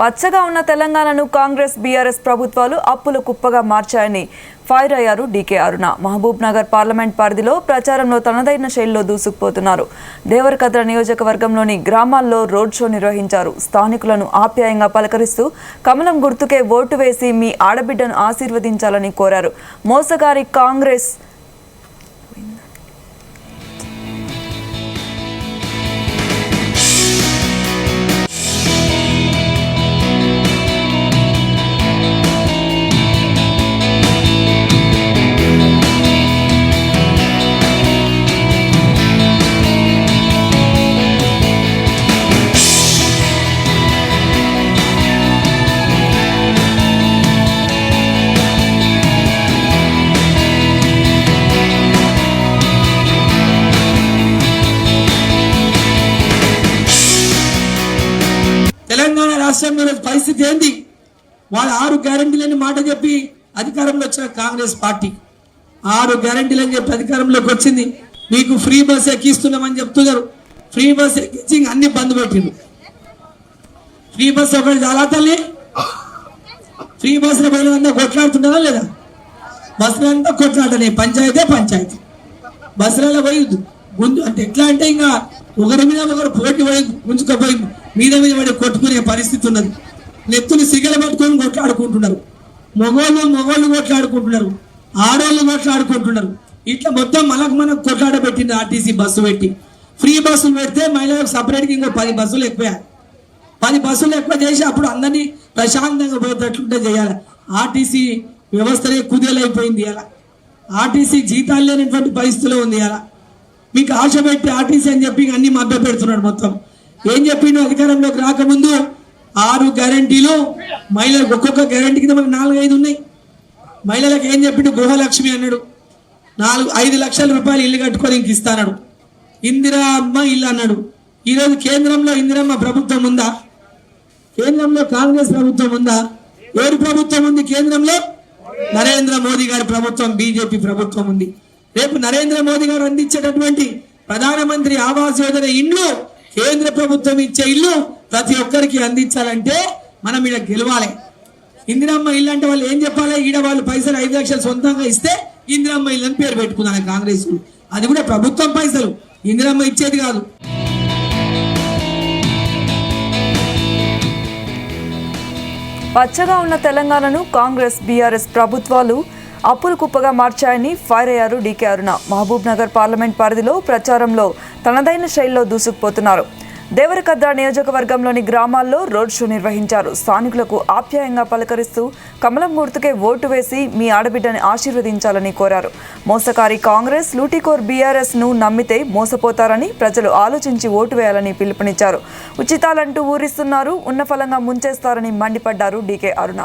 పచ్చగా ఉన్న తెలంగాణను కాంగ్రెస్ బీఆర్ఎస్ ప్రభుత్వాలు అప్పుల కుప్పగా మార్చాయని ఫైర్ అయ్యారు డీకే అరుణ. మహబూబ్ నగర్ పార్లమెంట్ పరిధిలో ప్రచారంలో తనదైన శైలిలో దూసుకుపోతున్నారు. దేవరకద్ర నియోజకవర్గంలోని గ్రామాల్లో రోడ్ షో నిర్వహించారు. స్థానికులను ఆప్యాయంగా పలకరిస్తూ కమలం గుర్తుకే ఓటు వేసి మీ ఆడబిడ్డను ఆశీర్వదించాలని కోరారు. మోసగారి కాంగ్రెస్ తెలంగాణ రాష్ట్రంలో పరిస్థితి ఏంది? వాళ్ళ 6 గ్యారెంటీలని మాట చెప్పి అధికారంలో వచ్చిన కాంగ్రెస్ పార్టీ 6 గ్యారెంటీలని చెప్పి అధికారంలోకి వచ్చింది. మీకు ఫ్రీ బస్ ఎక్కిస్తున్నామని చెప్తున్నారు. ఫ్రీ బస్ ఎక్కించి అన్ని బంద్ పెట్టిండు. ఫ్రీ బస్ ఒకటి చాలా తల్లి. ఫ్రీ బస్సుల పైన కొట్లాడుతున్నారా లేదా? బస్సులంతా కొట్లాడలే. పంచాయతీ బస్సులలో పోయి ముందు అంటే ఎట్లా అంటే ఇంకా ఒకరి మీద ఒకరు పోటీ పడి గుంజుకపోయి మీద పడి కొట్టుకునే పరిస్థితి ఉన్నది. నెత్తులు సిగలు పట్టుకొని కొట్లాడుకుంటున్నారు. మగవాళ్ళు కొట్లాడుకుంటున్నారు, ఆడవాళ్ళు కొట్లాడుకుంటున్నారు. ఇట్లా మొత్తం మనకు కొట్లాడబెట్టింది ఆర్టీసీ బస్సు పెట్టి. ఫ్రీ బస్సులు పెడితే మహిళలకు సపరేట్గా ఇంకో 10 బస్సులు ఎక్కువ 10 బస్సులు ఎక్కువ చేసి అప్పుడు అందరినీ ప్రశాంతంగా పోయేటట్లుంటే చేయాలి. ఆర్టీసీ వ్యవస్థనే కుదేలైపోయింది. అలా ఆర్టీసీ జీతాలు లేనటువంటి పరిస్థితిలో ఉంది. అలా మీకు ఆశ పెట్టి ఆర్టీసీ అని చెప్పి అన్ని మభ్య పెడుతున్నాడు. మొత్తం ఏం చెప్పిండు? అధికారంలోకి రాకముందు 6 గ్యారెంటీలు మహిళలకు ఒక్కొక్క గ్యారెంటీ కింద మనకు 4-5 ఉన్నాయి. మహిళలకు ఏం చెప్పిండు? గృహలక్ష్మి అన్నాడు. 5 లక్షల రూపాయలు ఇల్లు కట్టుకొని ఇంక ఇస్తాడు. ఇందిరా అమ్మ ఇల్లు అన్నాడు. ఈరోజు కేంద్రంలో ఇందిరమ్మ ప్రభుత్వం ఉందా? కేంద్రంలో కాంగ్రెస్ ప్రభుత్వం ఉందా? ఎవరి ప్రభుత్వం ఉంది కేంద్రంలో? నరేంద్ర మోదీ గారి ప్రభుత్వం, బీజేపీ ప్రభుత్వం ఉంది. రేపు నరేంద్ర మోదీ గారు అందించేటటువంటి ప్రధానమంత్రి ఆవాస్ యోజన ఇండ్లు, కేంద్ర ప్రభుత్వం ఇచ్చే ఇల్లు ప్రతి ఒక్కరికి అందించాలంటే మనం ఈడ గెలవాలి. ఇందిరమ్మ ఇల్లు అంటే వాళ్ళు ఏం చెప్పాలి? ఈడ వాళ్ళు పైసలు 5 లక్షలు సొంతంగా ఇస్తే ఇందిరమ్మ ఇల్లు అని పేరు పెట్టుకున్నాను కాంగ్రెస్. అది కూడా ప్రభుత్వం పైసలు, ఇందిరమ్మ ఇచ్చేది కాదు. పచ్చగా ఉన్న తెలంగాణను కాంగ్రెస్ బీఆర్ఎస్ ప్రభుత్వాలు అప్పుల కుప్పగా మార్చాయని ఫైర్ అయ్యారు డీకే అరుణ. మహబూబ్ నగర్ పార్లమెంట్ పరిధిలో ప్రచారంలో తనదైన శైలిలో దూసుకుపోతున్నారు. దేవరకద్ర నియోజకవర్గంలోని గ్రామాల్లో రోడ్ షో నిర్వహించారు. స్థానికులకు ఆప్యాయంగా పలకరిస్తూ కమలం గుర్తుకే ఓటు వేసి మీ ఆడబిడ్డని ఆశీర్వదించాలని కోరారు. మోసకారి కాంగ్రెస్, లూటికోర్ బీఆర్ఎస్ను నమ్మితే మోసపోతారని ప్రజలు ఆలోచించి ఓటు వేయాలని పిలుపునిచ్చారు. ఉచితాలంటూ ఊరిస్తున్నారు, ఉన్న ఫలంగా ముంచేస్తారని మండిపడ్డారు డీకే అరుణ.